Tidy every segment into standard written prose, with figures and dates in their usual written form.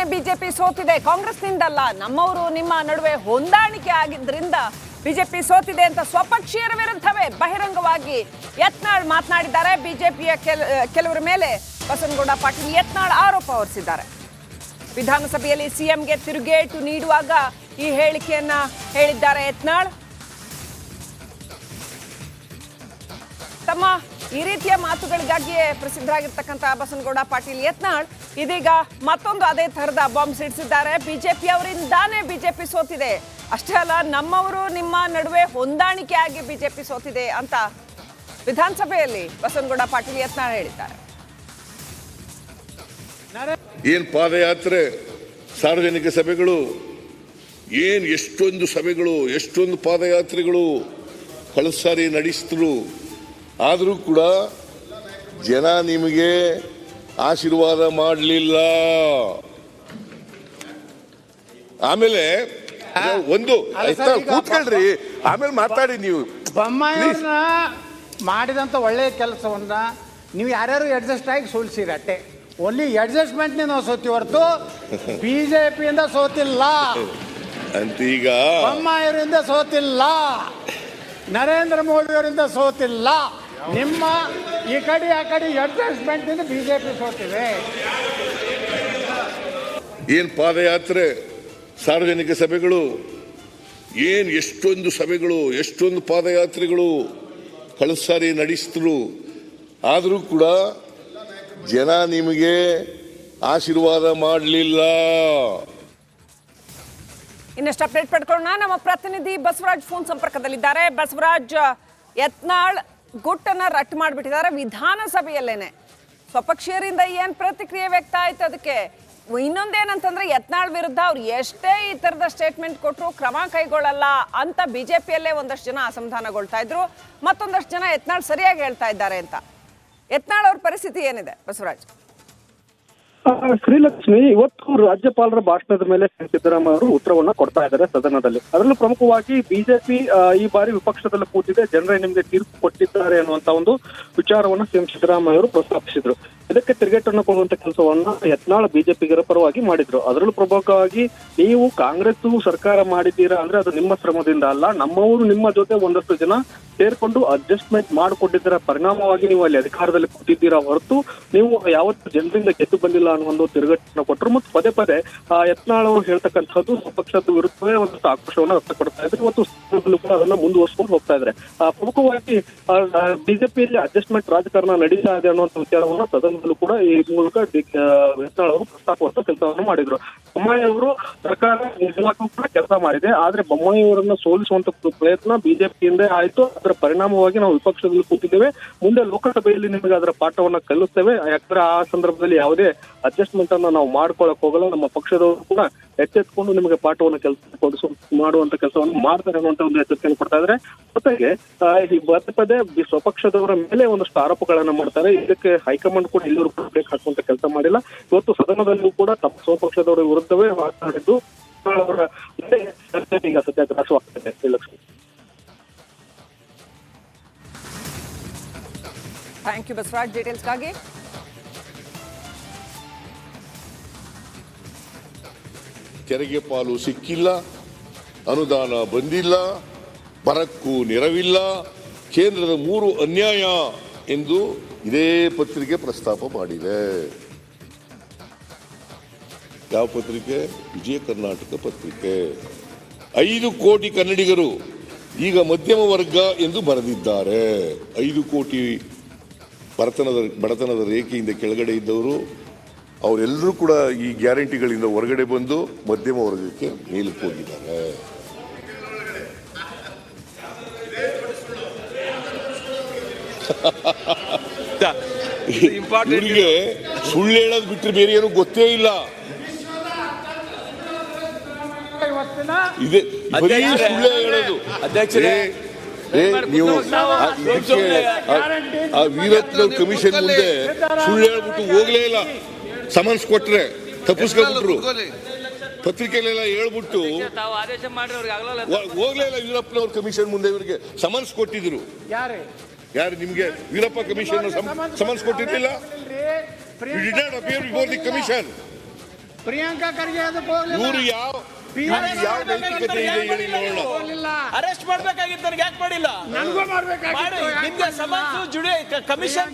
ಚುನಾವಣೆ ಬಿಜೆಪಿ ಸೋತಿದೆ, ಕಾಂಗ್ರೆಸ್ನಿಂದಲ್ಲ, ನಮ್ಮವರು ನಿಮ್ಮ ನಡುವೆ ಹೊಂದಾಣಿಕೆ ಆಗಿದ್ರಿಂದ ಬಿಜೆಪಿ ಸೋತಿದೆ ಅಂತ ಸ್ವಪಕ್ಷೀಯರ ವಿರುದ್ಧವೇ ಬಹಿರಂಗವಾಗಿ ಯತ್ನಾಳ್ ಮಾತನಾಡಿದ್ದಾರೆ. ಬಿಜೆಪಿಯ ಕೆಲವರ ಮೇಲೆ ಬಸನಗೌಡ ಪಾಟೀಲ್ ಯತ್ನಾಳ್ ಆರೋಪ ಹೊರಿಸಿದ್ದಾರೆ. ವಿಧಾನಸಭೆಯಲ್ಲಿ ಸಿಎಂಗೆ ತಿರುಗೇಟು ನೀಡುವಾಗ ಈ ಹೇಳಿಕೆಯನ್ನ ಹೇಳಿದ್ದಾರೆ ಯತ್ನಾಳ್. ತಮ್ಮ ಈ ರೀತಿಯ ಮಾತುಗಳಿಗಾಗಿಯೇ ಪ್ರಸಿದ್ಧರಾಗಿರ್ತಕ್ಕಂಥ ಬಸನಗೌಡ ಪಾಟೀಲ್ ಯತ್ನಾಳ್ ಇದೀಗ ಮತ್ತೊಂದು ಅದೇ ತರಹದ ಬಾಂಬ್ ಸಿಡಿಸಿದ್ದಾರೆ. ಬಿಜೆಪಿ ಅವರಿಂದಾನೇ ಬಿಜೆಪಿ ಸೋತಿದೆ, ಅಷ್ಟೇ ಅಲ್ಲ ನಮ್ಮವರು ನಿಮ್ಮ ನಡುವೆ ಹೊಂದಾಣಿಕೆ ಆಗಿ ಬಿಜೆಪಿ ಸೋತಿದೆ ಅಂತ ವಿಧಾನಸಭೆಯಲ್ಲಿ ಬಸನಗೌಡ ಪಾಟೀಲ್ ಯತ್ನಾಳ್ ಹೇಳಿದ್ದಾರೆ. ಏನ್ ಪಾದಯಾತ್ರೆ, ಸಾರ್ವಜನಿಕ ಸಭೆಗಳು, ಏನ್ ಎಷ್ಟೊಂದು ಸಭೆಗಳು, ಎಷ್ಟೊಂದು ಪಾದಯಾತ್ರೆಗಳು ಕಳೆದ ಸಾರಿ ನಡೆಸಿದ್ರು. ಆದರೂ ಕೂಡ ಜನ ನಿಮಗೆ ಆಶೀರ್ವಾದ ಮಾಡಲಿಲ್ಲ. ಆಮೇಲೆ ಒಂದು ಕೂತ್ಕೊಳ್ರಿ, ಆಮೇಲೆ ಮಾತಾಡಿ. ನೀವು ಬೊಮ್ಮಾಯಿಯವ್ರನ್ನ ಮಾಡಿದಂಥ ಒಳ್ಳೆಯ ಕೆಲಸವನ್ನ ನೀವು ಯಾರ್ಯಾರು ಅಡ್ಜಸ್ಟ್ ಆಗಿ ಸೋಲಿಸಿರಿ ಅಟ್ಟೆ. ಓನ್ಲಿ ಅಡ್ಜಸ್ಟ್ಮೆಂಟ್ನೇ ನಾವು ಸೋತೀವಿ ಹೊರತು ಬಿಜೆಪಿಯಿಂದ ಸೋತಿಲ್ಲ, ಅಂತ. ಈಗ ಬೊಮ್ಮಾಯಿಯವರಿಂದ ಸೋತಿಲ್ಲ, ನರೇಂದ್ರ ಮೋದಿ ಅವರಿಂದ ಸೋತಿಲ್ಲ. ನಿಮ್ಮ ಈ ಕಡೆ ಆ ಕಡೆ ಅಡ್ಜಸ್ಟ್ಮೆಂಟ್ ಇಂದ ಬಿಜೆಪಿ ಸೋತಿವೆ. ಏನ್ ಪಾದಯಾತ್ರೆ, ಸಾರ್ವಜನಿಕ ಸಭೆಗಳು, ಏನ್ ಎಷ್ಟೊಂದು ಸಭೆಗಳು, ಎಷ್ಟೊಂದು ಪಾದಯಾತ್ರೆಗಳು ಕಳೆದ ಸಾರಿ ನಡೆಸಿದ್ರು. ಆದರೂ ಕೂಡ ಜನ ನಿಮಗೆ ಆಶೀರ್ವಾದ ಮಾಡಲಿಲ್ಲ. ಇನ್ನಷ್ಟು ಅಪ್ಡೇಟ್ ಪಡ್ಕೊಳ್ಳೋಣ. ನಮ್ಮ ಪ್ರತಿನಿಧಿ ಬಸವರಾಜ್ ಫೋನ್ ಸಂಪರ್ಕದಲ್ಲಿದ್ದಾರೆ. ಬಸವರಾಜ್, ಯತ್ನಾಳ್ ಗುಟ್ಟನ್ನ ರಟ್ಟು ಮಾಡಿಬಿಟ್ಟಿದ್ದಾರೆ ವಿಧಾನಸಭೆಯಲ್ಲೇನೆ. ಸ್ವಪಕ್ಷೀಯರಿಂದ ಏನ್ ಪ್ರತಿಕ್ರಿಯೆ ವ್ಯಕ್ತ ಆಯ್ತು ಅದಕ್ಕೆ? ಇನ್ನೊಂದೇನಂತಂದ್ರೆ ಯತ್ನಾಳ್ ವಿರುದ್ಧ ಅವ್ರು ಎಷ್ಟೇ ಈ ತರದ ಸ್ಟೇಟ್ಮೆಂಟ್ ಕೊಟ್ಟರು ಕ್ರಮ ಕೈಗೊಳ್ಳಲ್ಲ ಅಂತ ಬಿಜೆಪಿಯಲ್ಲೇ ಒಂದಷ್ಟು ಜನ ಅಸಮಾಧಾನಗೊಳ್ತಾ ಇದ್ರು, ಮತ್ತೊಂದಷ್ಟು ಜನ ಯತ್ನಾಳ್ ಸರಿಯಾಗಿ ಹೇಳ್ತಾ ಇದ್ದಾರೆ ಅಂತ. ಯತ್ನಾಳ್ ಅವ್ರ ಪರಿಸ್ಥಿತಿ ಏನಿದೆ ಬಸವರಾಜ್? ಶ್ರೀಲಕ್ಷ್ಮಿ, ಇವತ್ತು ರಾಜ್ಯಪಾಲರ ಭಾಷಣದ ಮೇಲೆ ಸಿದ್ದರಾಮಯ್ಯ ಅವರು ಉತ್ತರವನ್ನ ಕೊಡ್ತಾ ಇದ್ದಾರೆ ಸದನದಲ್ಲಿ. ಅದರಲ್ಲೂ ಪ್ರಮುಖವಾಗಿ ಬಿಜೆಪಿ ಈ ಬಾರಿ ವಿಪಕ್ಷದಲ್ಲಿ ಕೂತಿದೆ, ಜನರೇ ನಿಮ್ಗೆ ತೀರ್ಪು ಕೊಟ್ಟಿದ್ದಾರೆ ಅನ್ನುವಂತ ಒಂದು ವಿಚಾರವನ್ನ ಸಿಎಂ ಸಿದ್ದರಾಮಯ್ಯ ಅವರು ಪ್ರಸ್ತಾಪಿಸಿದ್ರು. ಇದಕ್ಕೆ ತಿರುಗೇಟನ್ನು ಕೊಡುವಂತ ಕೆಲಸವನ್ನ ಯತ್ನಾಳ್ ಬಿಜೆಪಿಗರ ಪರವಾಗಿ ಮಾಡಿದ್ರು. ಅದರಲ್ಲೂ ಪ್ರಮುಖವಾಗಿ ನೀವು ಕಾಂಗ್ರೆಸ್ ಸರ್ಕಾರ ಮಾಡಿದ್ದೀರಾ ಅಂದ್ರೆ ಅದು ನಿಮ್ಮ ಶ್ರಮದಿಂದ ಅಲ್ಲ, ನಮ್ಮವರು ನಿಮ್ಮ ಜೊತೆ ಒಂದಷ್ಟು ಜನ ಸೇರ್ಕೊಂಡು ಅಡ್ಜಸ್ಟ್ಮೆಂಟ್ ಮಾಡಿಕೊಂಡಿದ್ದರ ಪರಿಣಾಮವಾಗಿ ನೀವು ಅಲ್ಲಿ ಅಧಿಕಾರದಲ್ಲಿ ಕೂತಿದ್ದೀರಾ ಹೊರತು ನೀವು ಯಾವತ್ತು ಜನರಿಂದ ಗೆದ್ದು ಬಂದಿಲ್ಲ ಅನ್ನೋ ಒಂದು ತಿರುಗೇಟನ್ನು ಕೊಟ್ಟರು. ಮತ್ತು ಪದೇ ಪದೇ ಯತ್ನಾಳ್ ಅವರು ಹೇಳ್ತಕ್ಕಂಥದ್ದು ಸ್ವಪಕ್ಷದ ವಿರುದ್ಧವೇ ಒಂದಷ್ಟು ಆಕ್ರೋಶವನ್ನ ವ್ಯಕ್ತಪಡ್ತಾ ಇದ್ರೆ ಇವತ್ತು ಕೂಡ ಅದನ್ನ ಮುಂದುವರ್ಸ್ಕೊಂಡು ಹೋಗ್ತಾ ಇದ್ದಾರೆ. ಪ್ರಮುಖವಾಗಿ ಬಿಜೆಪಿಯಲ್ಲಿ ಅಡ್ಜಸ್ಟ್ಮೆಂಟ್ ರಾಜಕಾರಣ ನಡೀತಾ ಇದೆ ಅನ್ನುವಂಥ ವಿಚಾರವನ್ನು ಸದನದಲ್ಲೂ ಕೂಡ ಈ ಮೂಲಕ ಯತ್ನಾಳ್ ಅವರು ಪ್ರಸ್ತಾಪವಂತ ಕೆಲಸವನ್ನು ಮಾಡಿದ್ರು. ಬೊಮ್ಮಾಯಿ ಅವರು ಸರ್ಕಾರ ನಿಜವಾಗ್ಲೂ ಕೂಡ ಕೆಲಸ ಮಾಡಿದೆ, ಆದ್ರೆ ಬೊಮ್ಮಾಯಿ ಅವರನ್ನ ಸೋಲಿಸುವಂತ ಪ್ರಯತ್ನ ಬಿಜೆಪಿಯಿಂದ ಆಯ್ತು. ಅದರ ಪರಿಣಾಮವಾಗಿ ನಾವು ವಿಪಕ್ಷದಲ್ಲಿ ಕೂತಿದ್ದೇವೆ, ಮುಂದೆ ಲೋಕಸಭೆಯಲ್ಲಿ ನಿಮಗೆ ಅದರ ಪಾಠವನ್ನ ಕಲಿಸ್ತೇವೆ. ಯಾಕಂದ್ರೆ ಆ ಸಂದರ್ಭದಲ್ಲಿ ಯಾವುದೇ ಅಡ್ಜಸ್ಟ್ಮೆಂಟ್ ಅನ್ನ ನಾವು ಮಾಡ್ಕೊಳಕ್ ಹೋಗಲ್ಲ, ನಮ್ಮ ಪಕ್ಷದವರು ಕೂಡ ಎಚ್ಚೆತ್ಕೊಂಡು ನಿಮಗೆ ಪಾಠವನ್ನು ಮಾಡುವಂತ ಕೆಲಸವನ್ನು ಮಾಡ್ತಾರೆ ಅನ್ನುವಂತ ಒಂದು ಎಚ್ಚರಿಕೆಯನ್ನು ಕೊಡ್ತಾ ಇದ್ದಾರೆ. ಜೊತೆಗೆ ಈ ಪದೇ ಪದೇ ಸ್ವಪಕ್ಷದವರ ಮೇಲೆ ಒಂದಷ್ಟು ಆರೋಪಗಳನ್ನ ಮಾಡ್ತಾರೆ. ಇದಕ್ಕೆ ಹೈಕಮಾಂಡ್ ಕೂಡ ಎಲ್ಲರೂ ಕೂಡ ಬ್ರೇಕ್ ಹಾಕುವಂತ ಕೆಲಸ ಮಾಡಿಲ್ಲ. ಇವತ್ತು ಸದನದಲ್ಲೂ ಕೂಡ ತಮ್ಮ ಸ್ವಪಕ್ಷದವರ ವಿರುದ್ಧವೇ ಮಾತನಾಡಿದ್ದು ಅವರ ಈಗ ಸದ್ಯ ಗ್ರಾಸವಾಗ್ತದೆ. ಶ್ರೀಲಕ್ಷ್ಮಿ, ಥ್ಯಾಂಕ್ ಯು ಬಸವರಾಜ್ ಡೀಟೇಲ್ಸ್ಗಾಗಿ. ತೆರಿಗೆ ಪಾಲು ಸಿಕ್ಕಿಲ್ಲ, ಅನುದಾನ ಬಂದಿಲ್ಲ, ಬರಕ್ಕೂ ನೆರವಿಲ್ಲ, ಕೇಂದ್ರದ 3 ಅನ್ಯಾಯ ಎಂದು ಇದೇ ಪತ್ರಿಕೆ ಪ್ರಸ್ತಾಪ ಮಾಡಿದೆ. ಯಾವ ಪತ್ರಿಕೆ? ವಿಜಯ ಕರ್ನಾಟಕ ಪತ್ರಿಕೆ. 5 ಕೋಟಿ ಕನ್ನಡಿಗರು ಈಗ ಮಧ್ಯಮ ವರ್ಗ ಎಂದು ಬರೆದಿದ್ದಾರೆ. 5 ಕೋಟಿ ಬಡತನದ ರೇಖೆಯಿಂದ ಕೆಳಗಡೆ ಇದ್ದವರು ಅವರೆಲ್ಲರೂ ಕೂಡ ಈ ಗ್ಯಾರಂಟಿಗಳಿಂದ ಹೊರಗಡೆ ಬಂದು ಮಧ್ಯಮ ವರ್ಗಕ್ಕೆ ಮೇಲಕ್ಕೆ ಹೋಗಿದ್ದಾರೆ. ಇವರಿಗೆ ಸುಳ್ಳು ಹೇಳೋದು ಬಿಟ್ಟರೆ ಬೇರೆ ಏನು ಗೊತ್ತೇ ಇಲ್ಲ. ಇದೆ ಬರೀ ಸುಳ್ಳು ಹೇಳೋದು. ನೀವು ವೀರಪ್ಪನವ್ರ ಕಮಿಷನ್ ಮುಂದೆ ಸುಳ್ಳು ಹೇಳ್ಬಿಟ್ಟು ಹೋಗ್ಲೇ ಇಲ್ಲ. ಸಮನ್ಸ್ ಕೊಟ್ರೆ ತಪ್ಪಿಸ್ಕೊಂಡ್ಬಿಟ್ರು, ಪತ್ರಿಕೆಲೆಲ್ಲ ಹೇಳ್ಬಿಟ್ಟು ಹೋಗ್ಲೇ ಇಲ್ಲ. ವೀರಪ್ಪನವ್ರ ಕಮಿಷನ್ ಮುಂದೆ ಇವರಿಗೆ ಸಮನ್ಸ್ ಕೊಟ್ಟಿದ್ರು. ಯಾರು ನಿಮ್ಗೆ ವೀರಪ್ಪ ಕಮಿಷನ್ ಸಮನ್ಸ್ ಕೊಟ್ಟಿರ್ಲಿಲ್ಲ? You did not appear before the commission. Priyanka Kharge ಅದಕ್ಕೆ ಹೋಗ್ಲಿಲ್ಲ. ಇವರು ಯಾವ ನೈತಿಕತೆ ಇದೆ ಹೇಳಿ ನೋಡೋಣ. ಅರೆಸ್ಟ್ ಮಾಡ್ಬೇಕಾಗಿತ್ತು, ನನಗೆ ಯಾಕೆ ಮಾಡಿಲ್ಲ? ನನಗೂ ಮಾಡ್ಬೇಕಾಗಿತ್ತು. ನಿಮ್ಗೆ ಸಮಾಜ ಜುಡಿ ಕಮಿಷನ್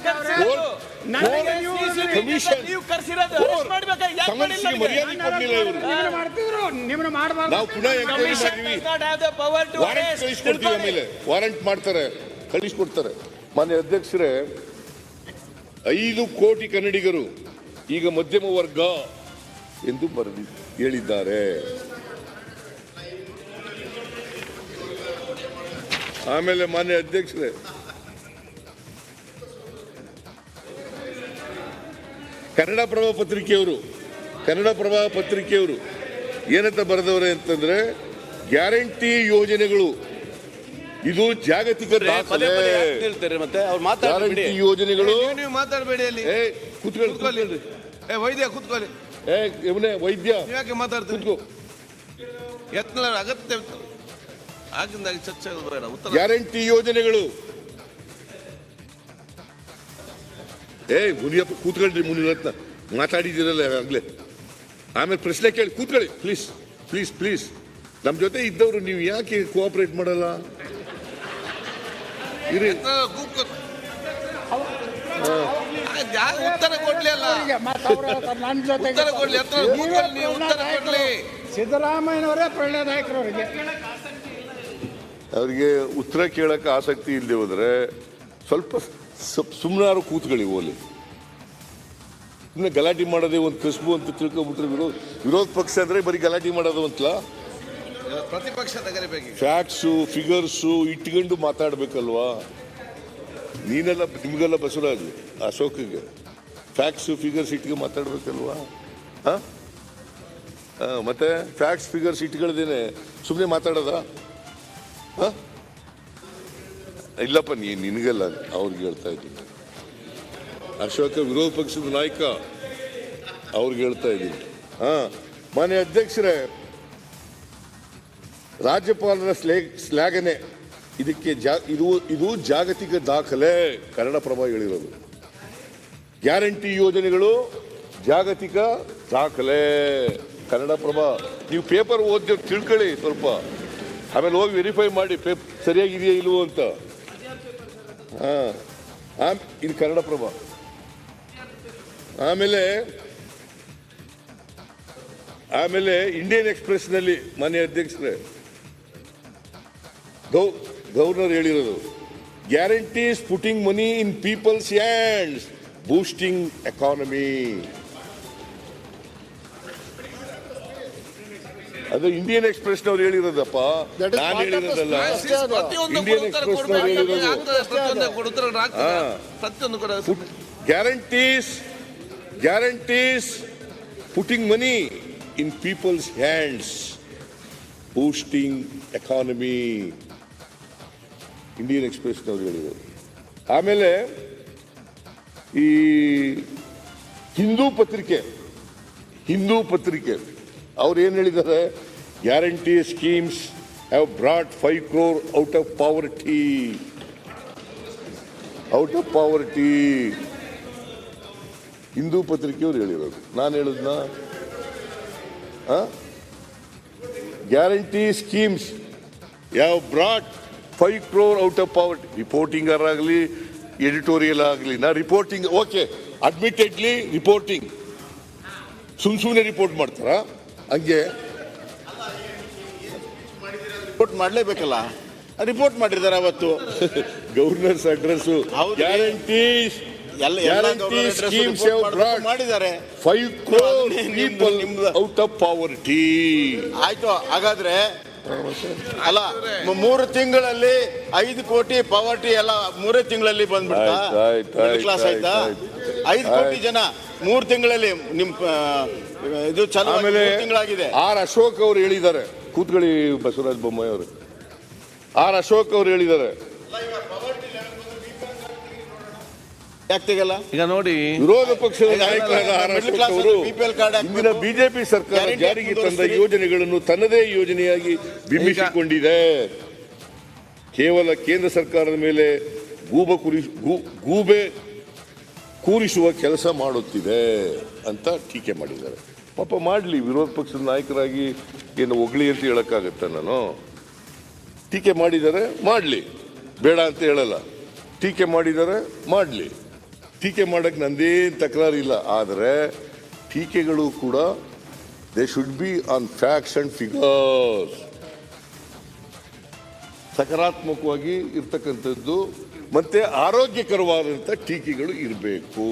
ನೀವು ಕರ್ಸಿರೋದು ಅರೆಸ್ಟ್ ಮಾಡ್ಬೇಕಾಗಿ ಯಾಕೆ ಮಾಡಿಲ್ಲ? ಸಮಸ್ಯೆಗೆ ಮರ್ಯಾದೆ ಕೊಡ್ಲಿಲ್ಲ ಇವರು. ಮಾಡ್ತಿದ್ರು, ನಿಮ್ಮನ್ನ ಮಾಡಬಾರ್ದು. ನಾವು ಪುನಃ ಎಂಕ್ವೈರಿ ಮಾಡ್ತೀವಿ, ವಾರೆಂಟ್ ಕಳಿಸ್ಕೊಡ್ತೀವಿ. ಆಮೇಲೆ ವಾರೆಂಟ್ ಮಾಡ್ತಾರೆ, ಕಳಿಸ್ಕೊಡ್ತಾರೆ. ಮಾನ್ಯ ಅಧ್ಯಕ್ಷರೇ, 5 ಕೋಟಿ ಕನ್ನಡಿಗರು ಈಗ ಮಧ್ಯಮ ವರ್ಗ ಎಂದು ಹೇಳಿದ್ದಾರೆ. ಆಮೇಲೆ ಮಾನ್ಯ ಅಧ್ಯಕ್ಷರೇ, ಕನ್ನಡಪ್ರಭ ಪತ್ರಿಕೆಯವರು ಏನಂತ ಬರೆದವ್ರೆ ಅಂತಂದ್ರೆ, ಗ್ಯಾರಂಟಿ ಯೋಜನೆಗಳು ಇದು ಜಾಗತಿಕ ದಾಖಲೆ. ಮತ್ತೆ ಅವ್ರು ಗ್ಯಾರಂಟಿ ಯೋಜನೆಗಳು ನೀವು ಮಾತಾಡಬೇಡಿ ಅಲ್ಲಿ. ಕೂತ್ಕೊಳ್ಳಿ. ವೈದ್ಯ ಕೂತ್ಕೊಳ್ಳಿ. ವೈದ್ಯ ಯಾಕೆ ಮಾತಾಡ್ತೀವಿ? ಕೂತ್ಕೋ. ಯತ್ನ ಅಗತ್ಯ ಆಗಿಂದಾಗಿ ಚರ್ಚೆ ಬೇಡ. ಉತ್ತರ ಗ್ಯಾರಂಟಿ ಯೋಜನೆಗಳು ಮುನಿಯಪ್ಪ ಕೂತ್ಕೊಳ್ರಿ. ಮುನಿರತ್ನ ಮಾತಾಡಿದಿರಲ್ಲ ಆಗ್ಲೇ. ಆಮೇಲೆ ಪ್ರಶ್ನೆ ಕೇಳಿ ಕೂತ್ಕೊಳ್ಳಿ ಪ್ಲೀಸ್ ಪ್ಲೀಸ್ ಪ್ಲೀಸ್. ನಮ್ಮ ಜೊತೆ ಇದ್ದವರು ನೀವು ಯಾಕೆ ಕೋಆಪರೇಟ್ ಮಾಡಲ್ಲ? ಇರಿ. ಉತ್ತರ ಕೊಡ್ಲಿ ಅಲ್ಲ, ನನ್ನ ಜೊತೆ ಉತ್ತರ ಕೊಡ್ಲಿ. ನೀವು ಉತ್ತರ ಕೊಡ್ಲಿ. ಸಿದ್ದರಾಮಯ್ಯನವರೇ ಪ್ರೇರಣಾದಾಯಕರು. ಅವರಿಗೆ ಉತ್ತರ ಕೇಳಕ್ಕೆ ಆಸಕ್ತಿ ಇಲ್ಲದೆ ಹೋದ್ರೆ ಸ್ವಲ್ಪ ಸುಮ್ಮನಾರು ಕೂತ್ಕೊಳ್ಳಿ. ಓಲಿ ಸುಮ್ಮನೆ ಗಲಾಟೆ ಮಾಡೋದೇ ಒಂದು ಕಸಬು ಅಂತ ತಿಳ್ಕೊಬಿಟ್ರೆ ವಿರೋಧ ಪಕ್ಷ ಅಂದ್ರೆ ಬರೀ ಗಲಾಟೆ ಮಾಡೋದು ಅಂತಲ್ಲ. ಪ್ರತಿಪಕ್ಷ ತಗಲಿಬೇಕು. ಫ್ಯಾಕ್ಟ್ಸು ಫಿಗರ್ಸು ಇಟ್ಕೊಂಡು ಮಾತಾಡ್ಬೇಕಲ್ವಾ? ನೀನೆಲ್ಲ ನಿಮಗೆಲ್ಲ ಬಸವರಾಜು ಅಶೋಕ್ಗೆ ಫ್ಯಾಕ್ಟ್ಸು ಫಿಗರ್ಸ್ ಇಟ್ಕೊಂಡು ಮಾತಾಡ್ಬೇಕಲ್ವಾ? ಮತ್ತೆ ಫ್ಯಾಕ್ಟ್ಸ್ ಫಿಗರ್ಸ್ ಇಟ್ಕೊಳ್ದೇನೆ ಸುಮ್ಮನೆ ಮಾತಾಡೋದ? ಇಲ್ಲಪ್ಪ, ನಿನಗೆಲ್ಲ ಅವ್ರಿಗೆ ಹೇಳ್ತಾ ಇದ್ದೀನಿ. ಅಶೋಕ ವಿರೋಧ ಪಕ್ಷದ ನಾಯಕ, ಅವ್ರಿಗೆ ಹೇಳ್ತಾ ಇದ್ದೀನಿ. ಮಾನ್ಯ ಅಧ್ಯಕ್ಷರೇ, ರಾಜ್ಯಪಾಲರ ಶ್ಲಾಘನೆ ಇದಕ್ಕೆ ಇದು ಜಾಗತಿಕ ದಾಖಲೆ. ಕನ್ನಡಪ್ರಭ ಹೇಳಿರೋದು. ಗ್ಯಾರಂಟಿ ಯೋಜನೆಗಳು ಜಾಗತಿಕ ದಾಖಲೆ. ಕನ್ನಡಪ್ರಭ. ನೀವು ಪೇಪರ್ ಓದಿ ತಿಳ್ಕೊಳ್ಳಿ ಸ್ವಲ್ಪ, ಆಮೇಲೆ ಹೋಗಿ ವೆರಿಫೈ ಮಾಡಿ ಸರಿಯಾಗಿದೆಯಾ ಇಲ್ವೋ ಅಂತ. ಇದು ಕನ್ನಡಪ್ರಭ. ಆಮೇಲೆ ಇಂಡಿಯನ್ ಎಕ್ಸ್ಪ್ರೆಸ್ ನಲ್ಲಿ ಮಾನ್ಯ ಅಧ್ಯಕ್ಷರೇ ಗವರ್ನರ್ ಹೇಳಿರೋದು, guarantees putting money in people's hands, boosting economy. ಅದು ಇಂಡಿಯನ್ ಎಕ್ಸ್ಪ್ರೆಸ್ ನವ್ರು ಹೇಳಿರೋದಪ್ಪ, ನಾನು ಹೇಳಿರೋದಲ್ಲ. ಇಂಡಿಯನ್ ಎಕ್ಸ್ಪ್ರೆಸ್ ನವ್ರು ಹೇಳಿರೋದು. Guarantees putting money in people's hands, boosting economy. Indian Express ನವ್ರು ಹೇಳಿರೋದು. ಆಮೇಲೆ ಈ ಹಿಂದೂ ಪತ್ರಿಕೆ ಅವ್ರು ಏನು ಹೇಳಿದ್ದಾರೆ? Guarantee schemes have brought 5 crore out of poverty. Hindu ಪತ್ರಿಕೆಯವ್ರು ಹೇಳಿರೋದು, ನಾನು ಹೇಳಿದ್ನ? Guarantee schemes have brought 5 crore out of poverty. Reporting ಆಗಲಿ ಎಡಿಟೋರಿಯಲ್ ಆಗಲಿ, ನಾ ರಿಪೋರ್ಟಿಂಗ್ ಓಕೆ, ಅಡ್ಮಿಟೆಡ್ಲಿ ರಿಪೋರ್ಟಿಂಗ್. ಸುಮ್ಮನೆ ರಿಪೋರ್ಟ್ ಮಾಡ್ತಾರ? ಹಂಗೆ ರಿಪೋರ್ಟ್ ಮಾಡಲೇಬೇಕಲ್ಲ. ರಿಪೋರ್ಟ್ ಮಾಡಿದ್ದಾರೆ ಅವತ್ತು. ಗವರ್ನರ್ಸ್ ಅಡ್ರೆಸ್ ಗ್ಯಾರಂಟೀಸ್ ಸ್ಕೀಮ್ಸ್ ಮಾಡಿದ್ದಾರೆ. 5 crore people out of poverty. ಆಯ್ತು, ಹಾಗಾದ್ರೆ ಅಲ್ಲ 3 ತಿಂಗಳಲ್ಲಿ 5 ಕೋಟಿ ಪಾವರ್ಟಿ ಎಲ್ಲ 3 ತಿಂಗಳಲ್ಲಿ ಬಂದ್ಬಿಡ್ತಾ? ಕ್ಲಾಸ್ ಆಯ್ತಾ? 5 ಕೋಟಿ ಜನ 3 ತಿಂಗಳಲ್ಲಿ ನಿಮ್ ಇದು ಚಲೋ ತಿಂಗಳಾಗಿದೆ. ಆರ್ ಅಶೋಕ್ ಅವರು ಹೇಳಿದ್ದಾರೆ, ಕೂತ್ಕೊಳ್ಳಿ ಬಸವರಾಜ ಬೊಮ್ಮಾಯಿ ಅವರು. ಆರ್ ಅಶೋಕ್ ಅವರು ಹೇಳಿದ್ದಾರೆ, ಯಾಕೆ ತೆಗಲ್ಲ? ಈಗ ನೋಡಿ, ವಿರೋಧ ಪಕ್ಷದ ನಾಯಕರಾದ ಆರ್ ಅಶೋಕ್ ಅವರು ಇಂದಿನ ಬಿಜೆಪಿ ಸರ್ಕಾರ ಜಾರಿಗೆ ತಂದ ಯೋಜನೆಗಳನ್ನು ತನ್ನದೇ ಯೋಜನೆಯಾಗಿ ಬಿಂಬಿಸಿಕೊಂಡಿದೆ. ಕೇವಲ ಕೇಂದ್ರ ಸರ್ಕಾರದ ಮೇಲೆ ಗೂಬೆ ಕೂರಿಸುವ ಕೆಲಸ ಮಾಡುತ್ತಿದೆ ಅಂತ ಟೀಕೆ ಮಾಡಿದ್ದಾರೆ. ಪಾಪ ಮಾಡಲಿ, ವಿರೋಧ ಪಕ್ಷದ ನಾಯಕರಾಗಿ ಏನು ಹೊಗಳಿ ಅಂತ ಹೇಳೋಕ್ಕಾಗತ್ತೆ? ನಾನು ಟೀಕೆ ಮಾಡಿದ್ದಾರೆ, ಮಾಡಲಿ, ಬೇಡ ಅಂತ ಹೇಳಲ್ಲ. ಟೀಕೆ ಮಾಡಿದ್ದಾರೆ, ಮಾಡಲಿ, ಟೀಕೆ ಮಾಡೋಕ್ಕೆ ನಂದೇನು ತಕರಾರಿಲ್ಲ. ಆದರೆ ಟೀಕೆಗಳು ಕೂಡ they should be on facts and figures. ಸಕಾರಾತ್ಮಕವಾಗಿ ಇರ್ತಕ್ಕಂಥದ್ದು ಮತ್ತು ಆರೋಗ್ಯಕರವಾದಂಥ ಟೀಕೆಗಳು ಇರಬೇಕು.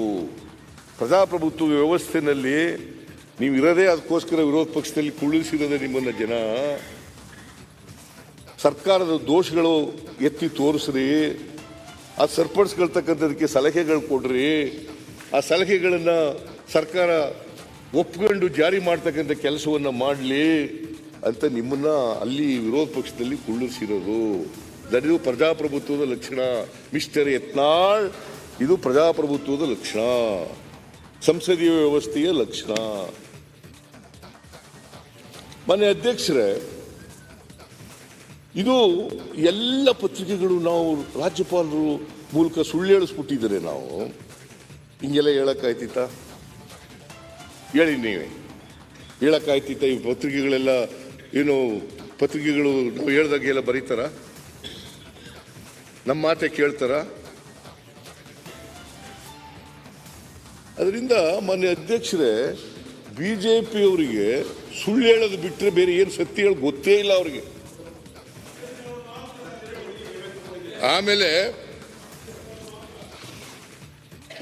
ಪ್ರಜಾಪ್ರಭುತ್ವ ವ್ಯವಸ್ಥೆಯಲ್ಲಿ ನೀವು ಇರೋದೇ ಅದಕ್ಕೋಸ್ಕರ ವಿರೋಧ ಪಕ್ಷದಲ್ಲಿ ಕುಳ್ಳಿಸಿರೋದೇ ನಿಮ್ಮನ್ನು ಜನ. ಸರ್ಕಾರದ ದೋಷಗಳು ಎತ್ತಿ ತೋರಿಸ್ರಿ, ಅದು ಸರಿಪಡಿಸ್ಕೊಳ್ತಕ್ಕಂಥದಕ್ಕೆ ಸಲಹೆಗಳು ಕೊಡ್ರಿ. ಆ ಸಲಹೆಗಳನ್ನು ಸರ್ಕಾರ ಒಪ್ಕೊಂಡು ಜಾರಿ ಮಾಡ್ತಕ್ಕಂಥ ಕೆಲಸವನ್ನು ಮಾಡಲಿ ಅಂತ ನಿಮ್ಮನ್ನ ಅಲ್ಲಿ ವಿರೋಧ ಪಕ್ಷದಲ್ಲಿ ಕುಳ್ಳಿಸಿರೋದು. ಇದು ಪ್ರಜಾಪ್ರಭುತ್ವದ ಲಕ್ಷಣ ಮಿಸ್ಟರ್ ಯತ್ನಾಳ್. ಇದು ಪ್ರಜಾಪ್ರಭುತ್ವದ ಲಕ್ಷಣ, ಸಂಸದೀಯ ವ್ಯವಸ್ಥೆಯ ಲಕ್ಷಣ. ಮಾನ್ಯ ಅಧ್ಯಕ್ಷರೇ, ಇದು ಎಲ್ಲ ಪತ್ರಿಕೆಗಳು ನಾವು ರಾಜ್ಯಪಾಲರು ಮೂಲಕ ಸುಳ್ಳು ಹೇಳಿಸ್ಬಿಟ್ಟಿದ್ದಾರೆ. ನಾವು ಹಿಂಗೆಲ್ಲ ಹೇಳಕ್ಕಾಯ್ತಿತ್ತ? ಹೇಳಿ, ನೀವೇ ಹೇಳಕ್ಕಾಯ್ತಿತ್ತ? ಈ ಪತ್ರಿಕೆಗಳೆಲ್ಲ ಏನು ಪತ್ರಿಕೆಗಳು ನಾವು ಹೇಳ್ದಾಗೆಲ್ಲ ಬರೀತಾರ? ನಮ್ಮ ಮಾತೆ ಕೇಳ್ತಾರ? ಅದರಿಂದ ಮಾನ್ಯ ಅಧ್ಯಕ್ಷರೇ, ಬಿಜೆಪಿಯವರಿಗೆ ಸುಳ್ಳು ಹೇಳೋದು ಬಿಟ್ಟರೆ ಬೇರೆ ಏನು ಸತ್ಯ ಹೇಳಿ ಗೊತ್ತೇ ಇಲ್ಲ ಅವ್ರಿಗೆ. ಆಮೇಲೆ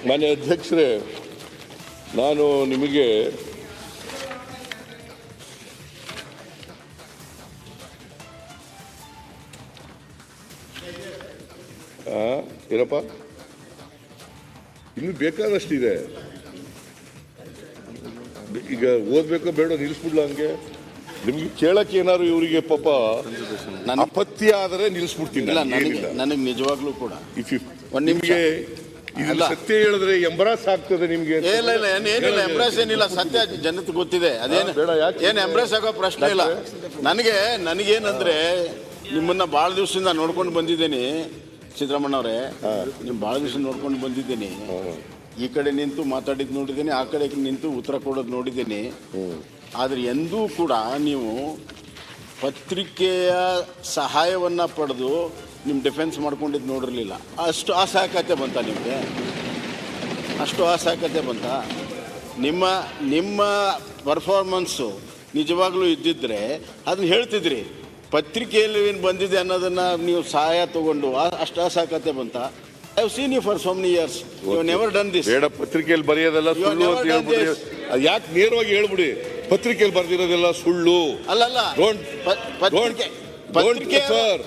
ಮಾನ್ಯ ಅಧ್ಯಕ್ಷರೇ, ನಾನು ನಿಮಗೆ ಏನಪ್ಪ ಇನ್ನು ಬೇಕಾದಷ್ಟಿದೆ. ಈಗ ಓದ್ಬೇಕೋ ಬೇಡ ನಿಲ್ಲಿಸ್ಬಿಡ್ಲ? ಹಂಗೆ ನಿಮ್ಗೆ ಕೇಳಕ್ಕೆ ಏನಾದ್ರು ಇವರಿಗೆ ಪಾಪ ಅಪತ್ಯ ಆದರೆ ನಿಲ್ಲಿಸ್ಬಿಡ್ತೀನಿ. ನನಗೆ ನಿಜವಾಗ್ಲೂ ಕೂಡ ನಿಮ್ಗೆ ಸತ್ಯ ಹೇಳಿದ್ರೆ ಎಂಬರಾಸ್ ಆಗ್ತದೆ ನಿಮ್ಗೆ. ಏನಿಲ್ಲ, ಎಂಬ್ರಾಸ್ ಏನಿಲ್ಲ, ಸತ್ಯ ಜನತೆ ಗೊತ್ತಿದೆ. ಅದೇನು ಏನು ಎಂಬ್ರಾಸ್ ಆಗೋ ಪ್ರಶ್ನೆ ಇಲ್ಲ. ನನಗೇನಂದ್ರೆ ನಿಮ್ಮನ್ನ ಭಾಳ ದಿವಸದಿಂದ ನೋಡ್ಕೊಂಡು ಬಂದಿದ್ದೀನಿ ಸಿದ್ದರಾಮಣ್ಣವ್ರೆ. ನೀವು ಭಾಳ ದಿವಸ ನೋಡ್ಕೊಂಡು ಬಂದಿದ್ದೀನಿ. ಈ ಕಡೆ ನಿಂತು ಮಾತಾಡಿದ್ದು ನೋಡಿದ್ದೀನಿ, ಆ ಕಡೆ ನಿಂತು ಉತ್ತರ ಕೊಡೋದು ನೋಡಿದ್ದೀನಿ. ಆದರೆ ಎಂದೂ ಕೂಡ ನೀವು ಪತ್ರಿಕೆಯ ಸಹಾಯವನ್ನು ಪಡೆದು ನಿಮ್ಮ ಡಿಫೆನ್ಸ್ ಮಾಡ್ಕೊಂಡಿದ್ದು ನೋಡಿರಲಿಲ್ಲ. ಅಷ್ಟು ಅಸಹಕತೆ ಬಂತ ನಿಮಗೆ? ಅಷ್ಟು ಅಸಹಕತೆ ಬಂತ? ನಿಮ್ಮ ಪರ್ಫಾರ್ಮೆನ್ಸು ನಿಜವಾಗ್ಲೂ ಇದ್ದಿದ್ರೆ ಅದನ್ನ ಹೇಳ್ತಿದ್ರಿ. ಪತ್ರಿಕೆಯಲ್ಲಿ ಏನು ಬಂದಿದೆ ಅನ್ನೋದನ್ನು ನೀವು ಸಹಾಯ ತಗೊಂಡು ಅಷ್ಟು ಅಸಹಕತೆ ಬಂತ? I have seen you for so many years. You never done this. ಬೇಡ, ಪತ್ರಿಕೆಯಲ್ಲಿ ಬರೆಯೋದೆಲ್ಲ ಸುಳ್ಳು ಅಂತ ಹೇಳ್ಬಿಡಿ. ಯಾಕೆ ನೇರವಾಗಿ ಹೇಳ್ಬಿಡಿ, ಪತ್ರಿಕೆಯಲ್ಲಿ ಬರ್ದಿರೋದೆಲ್ಲ ಸುಳ್ಳು. ಅಲ್ಲಲ್ಲ, ಪತ್ರಿಕೆ ಸರ್,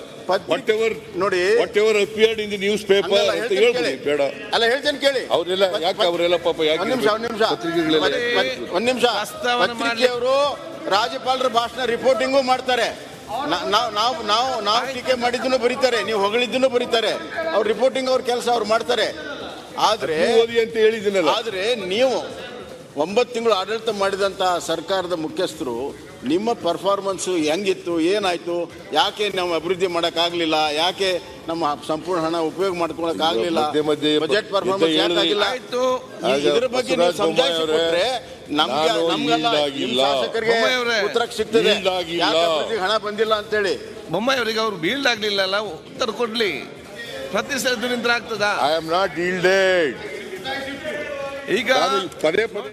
ನೋಡಿ, what ever appeared in the news paper ಅಂತ ಹೇಳ್ಬಿಡಿ. ಬೇಡ, ಅಲ್ಲ ಹೇಳ್ತೇನೆ ಕೇಳಿ. ಅವರೆಲ್ಲ ಪಾಪ ಯಾಕೆ ಒಂದ್ ನಿಮಿಷ ಪತ್ರಿಕೆಯವರು ರಾಜ್ಯಪಾಲರ ಭಾಷಣ ರಿಪೋರ್ಟಿಂಗು ಮಾಡ್ತಾರೆ. ನಾವು ಟೀಕೆ ಮಾಡಿದ್ದನ್ನು ಬರೀತಾರೆ, ನೀವು ಹೊಗಳಿದ್ದನ್ನು ಬರೀತಾರೆ. ಅವ್ರ ರಿಪೋರ್ಟಿಂಗ್ ಅವ್ರ ಕೆಲಸ ಅವ್ರು ಮಾಡ್ತಾರೆ. ಆದ್ರೆ ಅಂತ ಹೇಳಿದ್ದೀನಲ್ಲ, ಆದ್ರೆ ನೀವು 9 ತಿಂಗಳು ಆಡಳಿತ ಮಾಡಿದಂಥ ಸರ್ಕಾರದ ಮುಖ್ಯಸ್ಥರು ನಿಮ್ಮ ಪರ್ಫಾರ್ಮೆನ್ಸು ಹೆಂಗಿತ್ತು, ಏನಾಯ್ತು, ಯಾಕೆ ನಾವು ಅಭಿವೃದ್ಧಿ ಮಾಡೋಕ್ಕಾಗಲಿಲ್ಲ, ಯಾಕೆ ನಮ್ಮ ಸಂಪೂರ್ಣ ಹಣ ಉಪಯೋಗ ಮಾಡ್ಕೊಳಕ್ಕಾಗಲಿಲ್ಲ, ಬಜೆಟ್ ಪರ್ಫಾರ್ಮೆನ್ಸ್ ಯಾಕಾಗಿಲ್ಲ, ಇದ್ರ ಬಗ್ಗೆ ನೀವು ಸಮಜಾಯಿಸಿಕೊಟ್ರೆ ಶಾಸಕರಿಗೆ ಉತ್ತರ ಸಿಗ್ತದೆ ಹಣ ಬಂದಿಲ್ಲ ಅಂತೇಳಿ. ಬೊಮ್ಮಾಯಿ ಅವರಿಗೆ ಅವ್ರು ಬೀಲ್ಡ್ ಆಗ್ಲಿಲ್ಲ, ಉತ್ತರ ಕೊಡ್ಲಿ. ಪ್ರತಿಸರಿದ್ರೆ ಆಗ್ತದ? I am not yielded. ಈಗ ಪದೇ ಪದೇ